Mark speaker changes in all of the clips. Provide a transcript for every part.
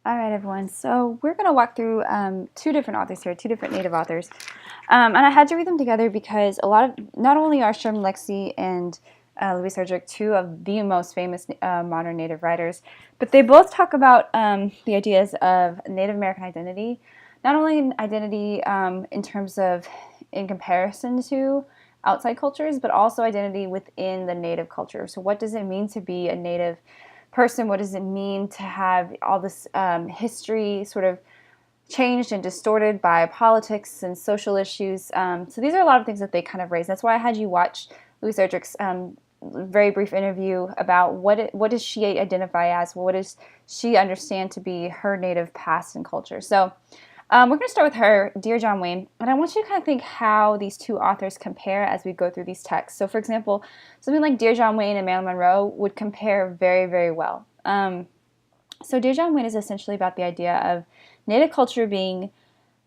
Speaker 1: All right, everyone. So we're going to walk through two different authors here, two different Native authors. And I had to read them together because not only are Sherman Lexie and Louise Erdrich two of the most famous modern Native writers, but they both talk about the ideas of Native American identity, not only in identity in terms of in comparison to outside cultures, but also identity within the Native culture. So what does it mean to be a Native person? What does it mean to have all this history sort of changed and distorted by politics and social issues? So these are a lot of things that they kind of raise. That's why I had you watch Louise Erdrich's very brief interview about what does she identify as? What does she understand to be her Native past and culture? So we're going to start with her, Dear John Wayne, and I want you to kind of think how these two authors compare as we go through these texts. So, for example, something like Dear John Wayne and Marilyn Monroe would compare very, very well. So, Dear John Wayne is essentially about the idea of Native culture being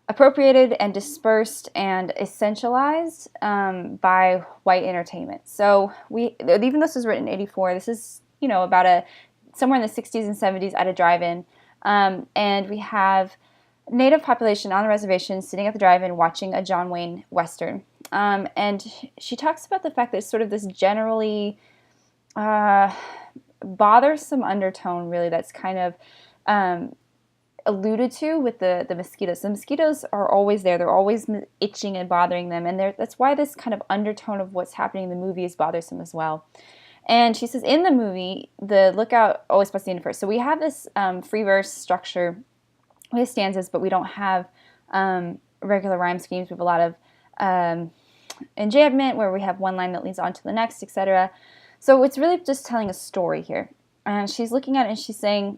Speaker 1: appropriated and dispersed and essentialized by white entertainment. So, even though this was written in '84, this is about somewhere in the '60s and '70s at a drive-in, and we have Native population on the reservation sitting at the drive-in watching a John Wayne Western. And she talks about the fact that it's sort of this generally bothersome undertone, really, that's kind of alluded to with the mosquitoes. The mosquitoes are always there. They're always itching and bothering them. And that's why this kind of undertone of what's happening in the movie is bothersome as well. And she says in the movie, the lookout always puts the end first. So we have this free verse structure. We have stanzas, but we don't have regular rhyme schemes. We have a lot of enjambment where we have one line that leads on to the next, etc. So it's really just telling a story here. And she's looking at it and she's saying,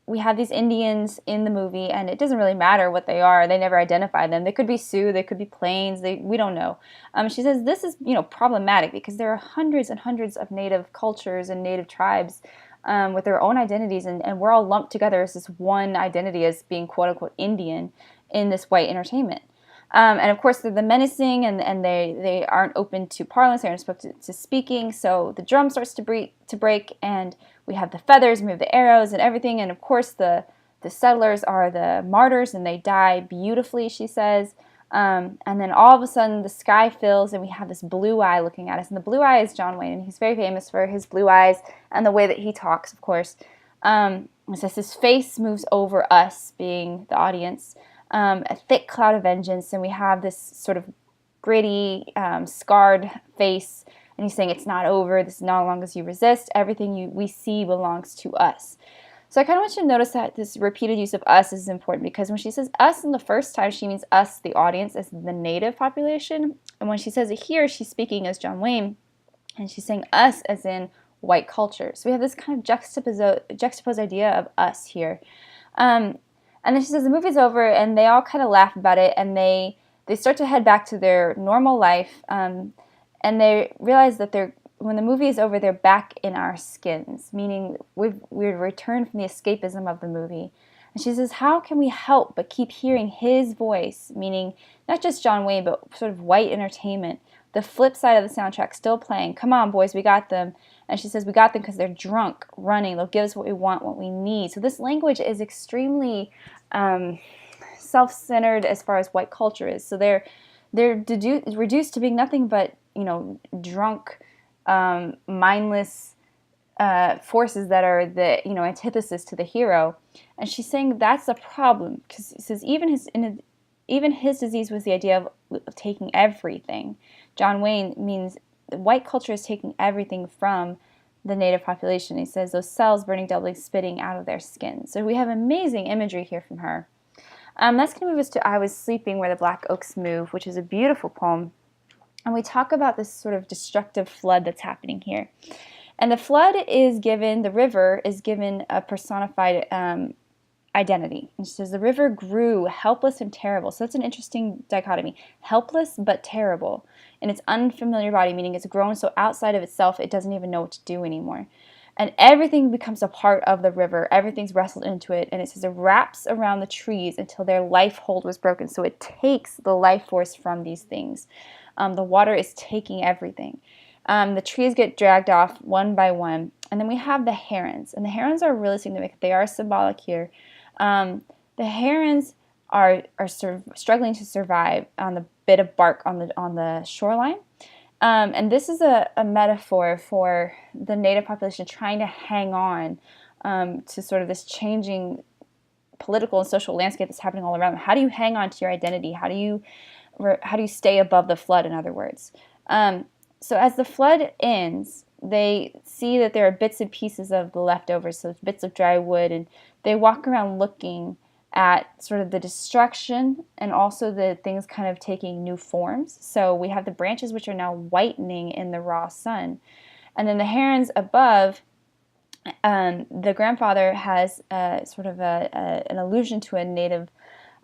Speaker 1: we have these Indians in the movie, and it doesn't really matter what they are. They never identify them. They could be Sioux, they could be Plains, we don't know. She says this is problematic because there are hundreds and hundreds of Native cultures and Native tribes with their own identities, and we're all lumped together as this one identity as being quote-unquote Indian in this white entertainment. And of course, they're the menacing, and they aren't open to parlance, they aren't open to speaking, so the drum starts to break, and we have the feathers, and we have the arrows and everything, and of course the settlers are the martyrs, and they die beautifully, she says. And then all of a sudden the sky fills and we have this blue eye looking at us. And the blue eye is John Wayne, and he's very famous for his blue eyes and the way that he talks, of course. It says his face moves over us, being the audience, a thick cloud of vengeance. And we have this sort of gritty, scarred face. And he's saying it's not over. This is not as long as you resist. Everything we see belongs to us. So I kind of want you to notice that this repeated use of us is important, because when she says us in the first time, she means us, the audience, as the Native population. And when she says it here, she's speaking as John Wayne, and she's saying us as in white culture. So we have this kind of juxtaposed idea of us here. And then she says the movie's over, and they all kind of laugh about it, and they start to head back to their normal life, and they realize that when the movie is over, they're back in our skins, meaning we've returned from the escapism of the movie. And she says, how can we help but keep hearing his voice, meaning not just John Wayne, but sort of white entertainment, the flip side of the soundtrack still playing. Come on, boys, we got them. And she says, we got them because they're drunk, running. They'll give us what we want, what we need. So this language is extremely self-centered as far as white culture is. So they're reduced to being nothing but, drunk, mindless forces that are the antithesis to the hero. And she's saying that's a problem, because it says even his disease was the idea of taking everything. John Wayne means white culture is taking everything from the Native population. He says those cells burning doubly, spitting out of their skin. So we have amazing imagery here from her. That's going to move us to I Was Sleeping Where the Black Oaks Move, which is a beautiful poem. And we talk about this sort of destructive flood that's happening here. And the flood the river is given a personified identity. And she says the river grew helpless and terrible. So that's an interesting dichotomy. Helpless but terrible in its unfamiliar body, meaning it's grown so outside of itself it doesn't even know what to do anymore. And everything becomes a part of the river. Everything's wrestled into it. And it says it wraps around the trees until their life hold was broken. So it takes the life force from these things. The water is taking everything. The trees get dragged off one by one. And then we have the herons. And the herons are really significant. They are symbolic here. The herons are struggling to survive on the bit of bark on the shoreline. And this is a metaphor for the native population trying to hang on to sort of this changing political and social landscape that's happening all around them. How do you hang on to your identity? How do you stay above the flood, in other words? So as the flood ends, they see that there are bits and pieces of the leftovers, so bits of dry wood, and they walk around looking at sort of the destruction and also the things kind of taking new forms. So we have the branches which are now whitening in the raw sun. And then the herons above, the grandfather has sort of an allusion to a native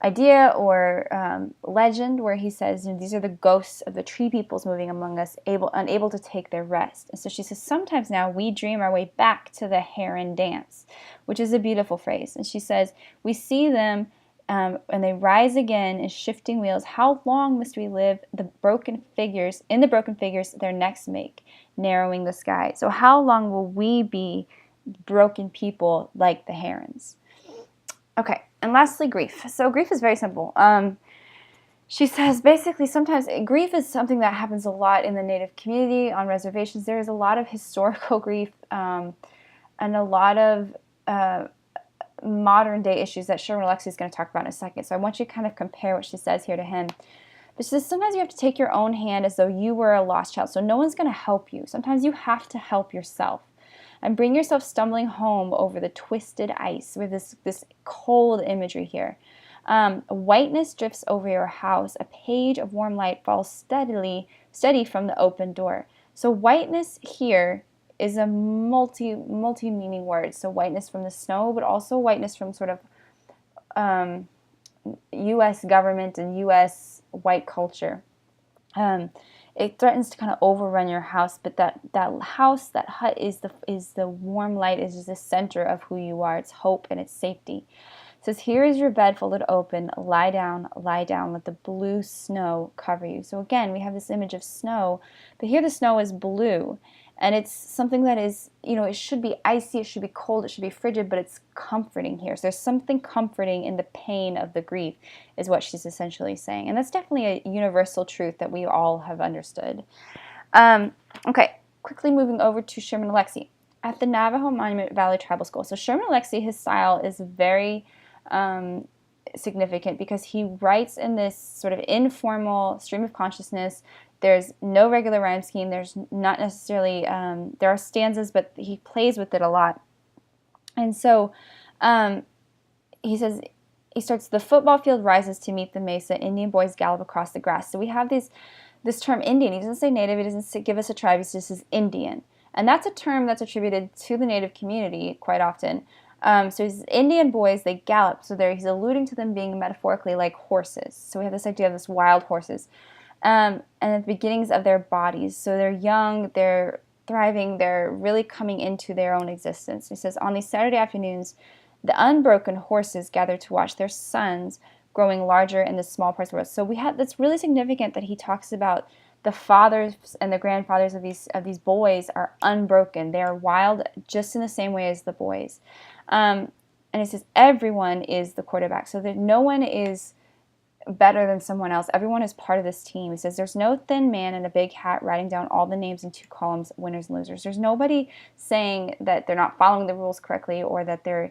Speaker 1: idea or legend where he says, these are the ghosts of the tree peoples moving among us, unable to take their rest. And so she says, sometimes now we dream our way back to the heron dance, which is a beautiful phrase. And she says, we see them and they rise again in shifting wheels. How long must we live in the broken figures their necks make, narrowing the sky? So how long will we be broken people like the herons? Okay, and lastly, grief. So grief is very simple. She says basically sometimes grief is something that happens a lot in the Native community on reservations. There is a lot of historical grief and a lot of modern day issues that Sherman Alexie is going to talk about in a second. So I want you to kind of compare what she says here to him. But she says sometimes you have to take your own hand as though you were a lost child. So no one's going to help you. Sometimes you have to help yourself. And bring yourself stumbling home over the twisted ice with this cold imagery here. Whiteness drifts over your house. A page of warm light falls steady from the open door. So whiteness here is a multi-meaning word. So whiteness from the snow, but also whiteness from sort of U.S. government and U.S. white culture. It threatens to kind of overrun your house, but that house, that hut is the warm light, is the center of who you are. It's hope and it's safety. It says, here is your bed folded open. Lie down, let the blue snow cover you. So again, we have this image of snow, but here the snow is blue. And it's something that is, it should be icy, it should be cold, it should be frigid, but it's comforting here. So there's something comforting in the pain of the grief, is what she's essentially saying. And that's definitely a universal truth that we all have understood. Okay, quickly moving over to Sherman Alexie at the Navajo Monument Valley Tribal School. So Sherman Alexie, his style is very significant because he writes in this sort of informal stream of consciousness. There's no regular rhyme scheme. There's not necessarily, there are stanzas, but he plays with it a lot. And so he says, he starts, the football field rises to meet the mesa. Indian boys gallop across the grass. So we have this term Indian. He doesn't say native. He doesn't give us a tribe. He just says Indian. And that's a term that's attributed to the native community quite often. So he's Indian boys, they gallop. So he's alluding to them being metaphorically like horses. So we have this idea of this wild horses. And at the beginnings of their bodies. So they're young, they're thriving, they're really coming into their own existence. He says, on these Saturday afternoons, the unbroken horses gather to watch their sons growing larger in the small parts of the world. So that's really significant that he talks about the fathers and the grandfathers of these boys are unbroken. They are wild just in the same way as the boys. And he says everyone is the quarterback. So that no one is better than someone else. Everyone is part of this team. He says there's no thin man in a big hat writing down all the names in 2 columns, winners and losers. There's nobody saying that they're not following the rules correctly or that they're,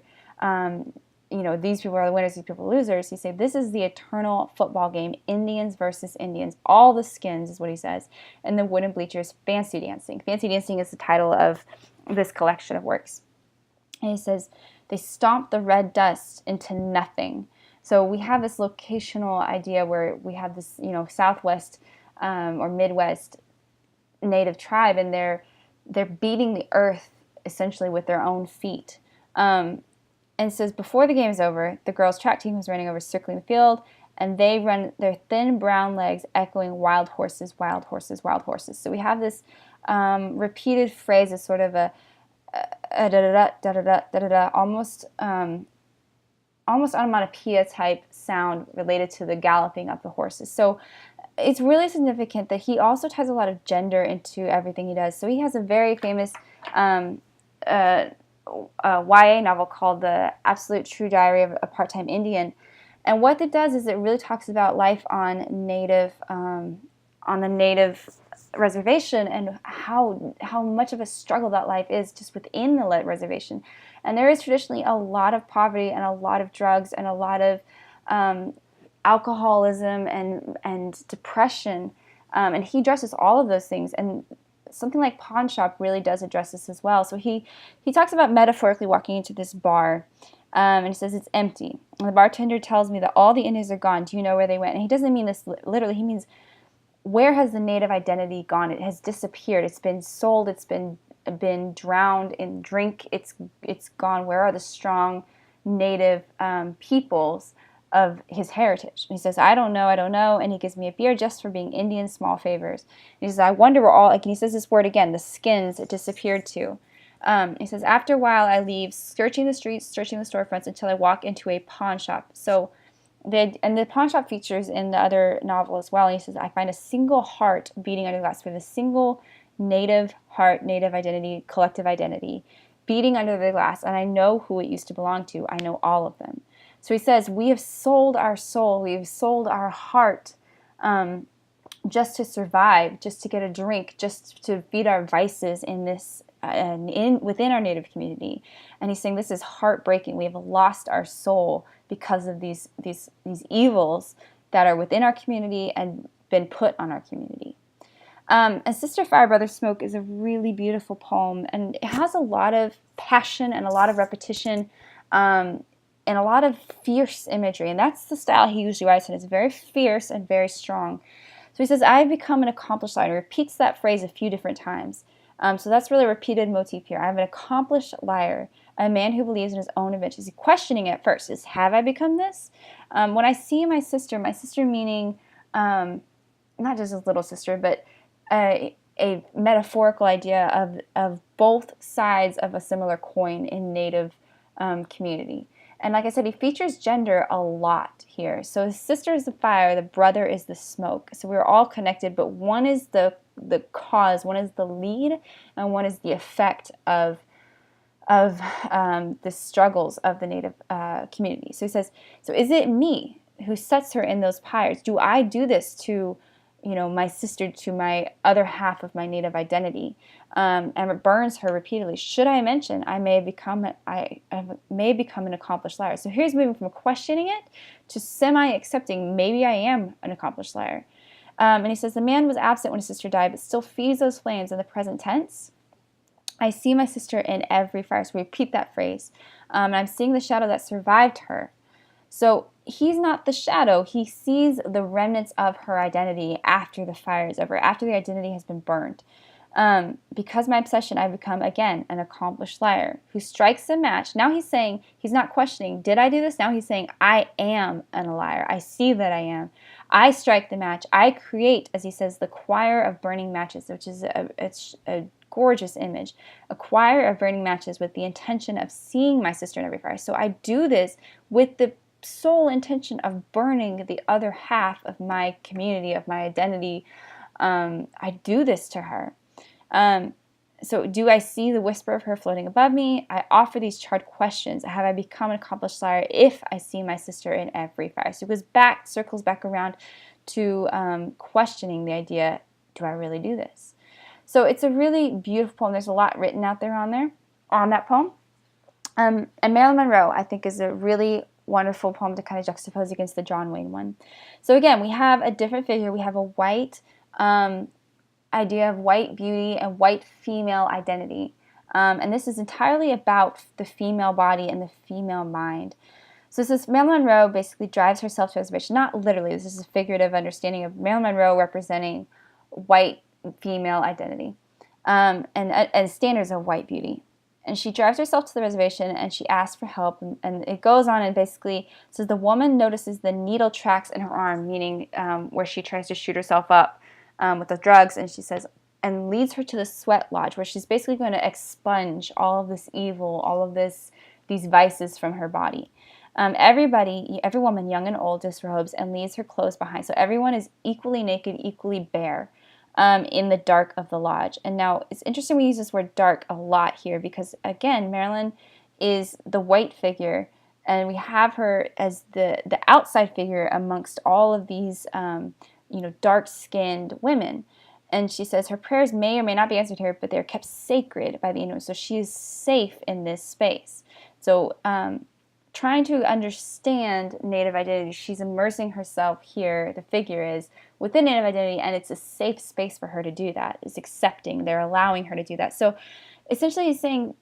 Speaker 1: these people are the winners, these people are the losers. He said this is the eternal football game, Indians versus Indians. All the skins is what he says. And the wooden bleachers, fancy dancing. Fancy dancing is the title of this collection of works. And he says they stomp the red dust into nothing. So we have this locational idea where we have this, Southwest or Midwest native tribe, and they're beating the earth essentially with their own feet. And it says before the game is over, the girls' track team is running over, circling the field, and they run their thin brown legs echoing wild horses, wild horses, wild horses. So we have this repeated phrase as sort of a da-da-da, da-da-da, da-da-da, almost onomatopoeia type sound related to the galloping of the horses. So it's really significant that he also ties a lot of gender into everything he does. So he has a very famous YA novel called The Absolute True Diary of a Part-Time Indian. And what it does is it really talks about life on the native reservation, and how much of a struggle that life is just within the reservation. And there is traditionally a lot of poverty and a lot of drugs and a lot of alcoholism and depression. And he addresses all of those things. And something like Pawnshop really does address this as well. So he talks about metaphorically walking into this bar, and he says it's empty. And the bartender tells me that all the Indians are gone. Do you know where they went? And he doesn't mean this literally. He means, where has the native identity gone? It has disappeared. It's been sold. It's been drowned in drink. It's gone. Where are the strong native peoples of his heritage? And he says, I don't know. And he gives me a beer just for being Indian, small favors. And he says, I wonder where all, and he says this word again, the skins, it disappeared to. He says, after a while I leave, searching the streets, searching the storefronts, until I walk into a pawn shop. So the pawn shop features in the other novel as well. And he says, I find a single heart beating under the glass. We have a single native heart, native identity, collective identity beating under the glass. And I know who it used to belong to. I know all of them. So he says, we have sold our soul. We have sold our heart just to survive, just to get a drink, just to feed our vices in this within our native community. And he's saying this is heartbreaking. We have lost our soul because of these evils that are within our community and been put on our community. And Sister Fire, Brother Smoke is a really beautiful poem, and it has a lot of passion and a lot of repetition and a lot of fierce imagery. And that's the style he usually writes in. It's very fierce and very strong. So he says, I've become an accomplished liar. He repeats that phrase a few different times. So that's really a repeated motif here. I'm an accomplished liar, a man who believes in his own inventions. He's questioning it first. Have I become this? When I see my sister meaning not just his little sister, but a metaphorical idea of both sides of a similar coin in Native community. And like I said, he features gender a lot here. So his sister is the fire, the brother is the smoke. So we're all connected, but one is the cause, one is the lead, and one is the effect of the struggles of the Native community. So he says, so is it me who sets her in those pyres? Do I do this to, my sister, to my other half of my Native identity? And it burns her repeatedly. Should I mention I may have become an accomplished liar? So here's moving from questioning it to semi-accepting, maybe I am an accomplished liar. And he says, the man was absent when his sister died, but still feeds those flames in the present tense. I see my sister in every fire. So we repeat that phrase. And I'm seeing the shadow that survived her. So he's not the shadow. He sees the remnants of her identity after the fire is over, after the identity has been burned. Because my obsession, I've become, again, an accomplished liar who strikes a match. Now he's saying, he's not questioning, did I do this? Now he's saying, I am a liar. I see that I am. I strike the match. I create, as he says, the choir of burning matches, which is a gorgeous image. A choir of burning matches with the intention of seeing my sister in every fire. So I do this with the sole intention of burning the other half of my community, of my identity. I do this to her. So do I see the whisper of her floating above me? I offer these charred questions. Have I become an accomplished liar if I see my sister in every fire? So it circles back around to questioning the idea, do I really do this? So it's a really beautiful poem. There's a lot written out there on that poem. And Marilyn Monroe, I think, is a really wonderful poem to kind of juxtapose against the John Wayne one. So again, we have a different figure. We have a white idea of white beauty and white female identity. And this is entirely about the female body and the female mind. So this is Marilyn Monroe basically drives herself to reservation. Not literally, this is a figurative understanding of Marilyn Monroe representing white female identity and standards of white beauty. And she drives herself to the reservation and she asks for help. And it goes on and basically says the woman notices the needle tracks in her arm, meaning where she tries to shoot herself up with the drugs. And she says, and leads her to the sweat lodge, where she's basically going to expunge all of this evil, all of these vices from her body. Every woman, young and old, disrobes and leaves her clothes behind. So everyone is equally naked, equally bare. in the dark of the lodge. And now it's interesting we use this word dark a lot here because, again, Marilyn is the white figure, and we have her as the outside figure amongst all of these dark-skinned women. And she says her prayers may or may not be answered here, but they're kept sacred by the Inuit. So she is safe in this space. So trying to understand Native identity, she's immersing herself here, the figure is, within Native identity, and it's a safe space for her to do that. It's accepting. They're allowing her to do that. So essentially he's saying,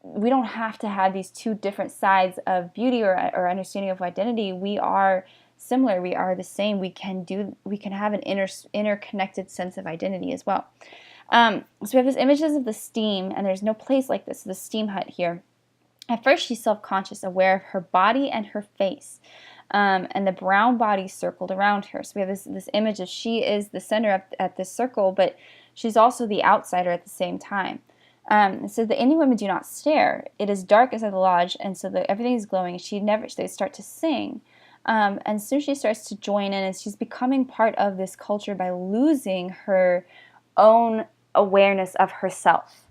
Speaker 1: we don't have to have these two different sides of beauty or understanding of identity. We are similar. We are the same. We can have an interconnected sense of identity as well. So we have these images of the steam, and there's no place like this, the steam hut here. At first, she's self-conscious, aware of her body and her face, and the brown body circled around her. So we have this image of she is the center at this circle, but she's also the outsider at the same time. So the Indian women do not stare. It is dark inside the lodge, and so everything is glowing. They start to sing. And soon she starts to join in, and she's becoming part of this culture by losing her own awareness of herself.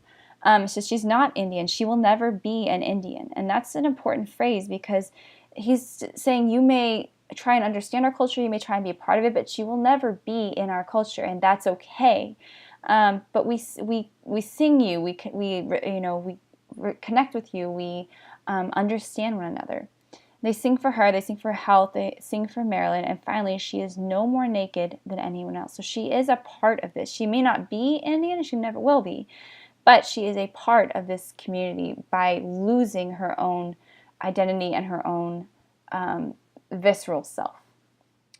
Speaker 1: So she's not Indian. She will never be an Indian. And that's an important phrase because he's saying you may try and understand our culture, you may try and be a part of it, but she will never be in our culture, and that's okay. But we sing you, we connect with you, we understand one another. They sing for her, they sing for health, they sing for Marilyn, and finally she is no more naked than anyone else. So she is a part of this. She may not be Indian, she never will be, but she is a part of this community by losing her own identity and her own visceral self.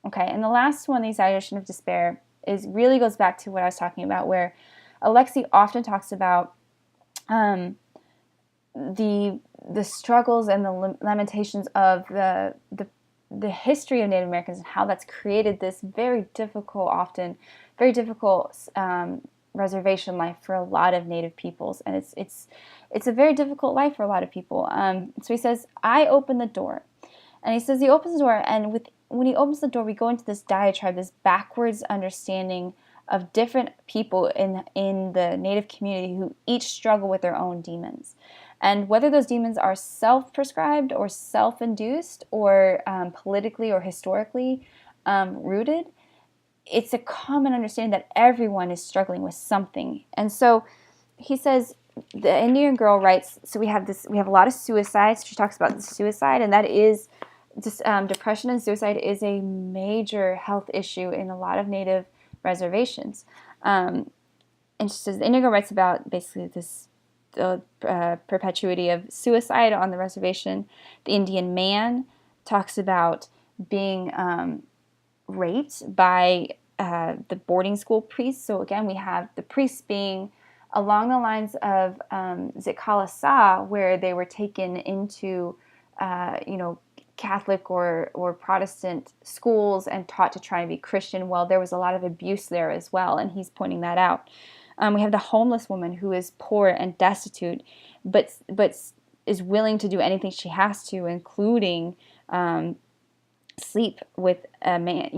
Speaker 1: Okay, and the last one, the exaggeration of despair, really goes back to what I was talking about, where Alexi often talks about the struggles and the lamentations of the history of Native Americans and how that's created this very difficult reservation life for a lot of Native peoples, and it's a very difficult life for a lot of people. So he says, "I open the door," and he says he opens the door, and when he opens the door, we go into this diatribe, this backwards understanding of different people in the Native community who each struggle with their own demons. And whether those demons are self-prescribed or self-induced or politically or historically rooted, it's a common understanding that everyone is struggling with something. And so he says, the Indian girl writes, so we have a lot of suicides. She talks about the suicide, and that is just depression and suicide is a major health issue in a lot of Native reservations. And she says, the Indian girl writes about basically the perpetuity of suicide on the reservation. The Indian man talks about being raped by the boarding school priests. So again, we have the priests being along the lines of Zikala Sa, where they were taken into Catholic or Protestant schools and taught to try and be Christian. Well, there was a lot of abuse there as well, and he's pointing that out. We have the homeless woman who is poor and destitute, but is willing to do anything she has to, including sleep with a man,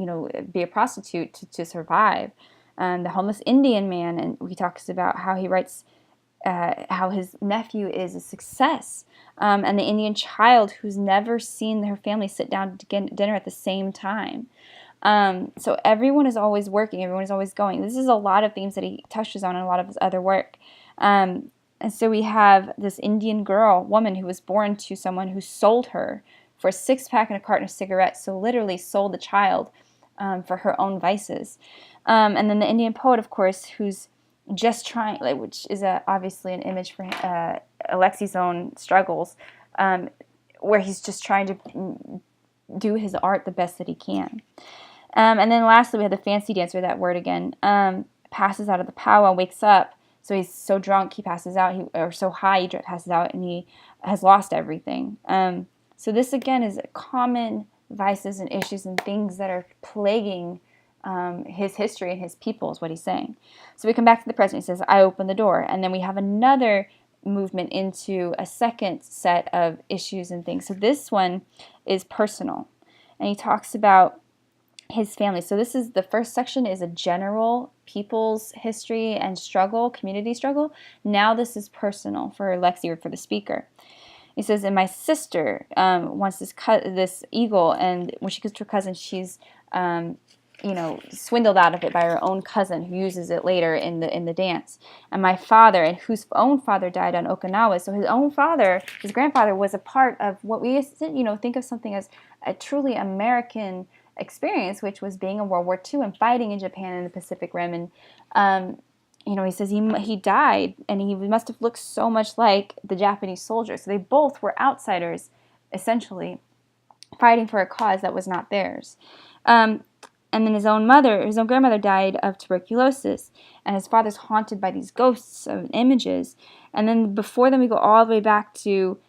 Speaker 1: be a prostitute to survive. The homeless Indian man, and he talks about how he writes how his nephew is a success, and the Indian child who's never seen her family sit down to get dinner at the same time. So everyone is always working, everyone is always going. This is a lot of themes that he touches on in a lot of his other work. And so we have this Indian woman who was born to someone who sold her for a 6-pack and a carton of cigarettes, so literally sold the child for her own vices. And then the Indian poet, of course, who's just trying, which is obviously an image for Alexi's own struggles, where he's just trying to do his art the best that he can. And then lastly, we have the fancy dancer, that word again, passes out of the powwow, wakes up. So he's so drunk he passes out, or so high he passes out, and he has lost everything. So this again is common vices and issues and things that are plaguing his history and his people, is what he's saying. So we come back to the present. He says, I open the door. And then we have another movement into a second set of issues and things. So this one is personal. And he talks about his family. So this is the first section is a general people's history and struggle, community struggle. Now this is personal for Lexi or for the speaker. He says, and my sister wants this eagle, and when she gets to her cousin, she's swindled out of it by her own cousin who uses it later in the dance. And my father, and whose own father died on Okinawa, so his own father, his grandfather, was a part of what we think of something as a truly American experience, which was being in World War II and fighting in Japan in the Pacific Rim. And he says he died, and he must have looked so much like the Japanese soldiers. So they both were outsiders, essentially, fighting for a cause that was not theirs. And then his own grandmother died of tuberculosis, and his father's haunted by these ghosts of images. And then we go all the way back to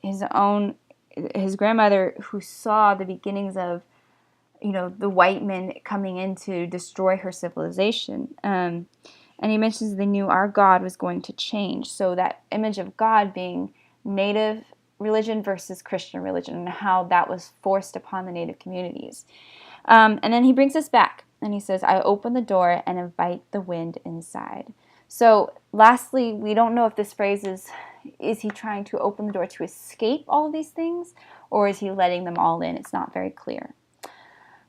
Speaker 1: his grandmother, who saw the beginnings of the white men coming in to destroy her civilization. And he mentions they knew our God was going to change. So that image of God being native religion versus Christian religion, and how that was forced upon the native communities. And then he brings us back, and he says, I open the door and invite the wind inside. So lastly, we don't know if this phrase is he trying to open the door to escape all of these things, or is he letting them all in? It's not very clear.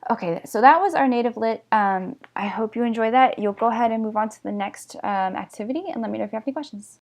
Speaker 1: Okay, so that was our native lit. I hope you enjoy that. You'll go ahead and move on to the next activity, and let me know if you have any questions.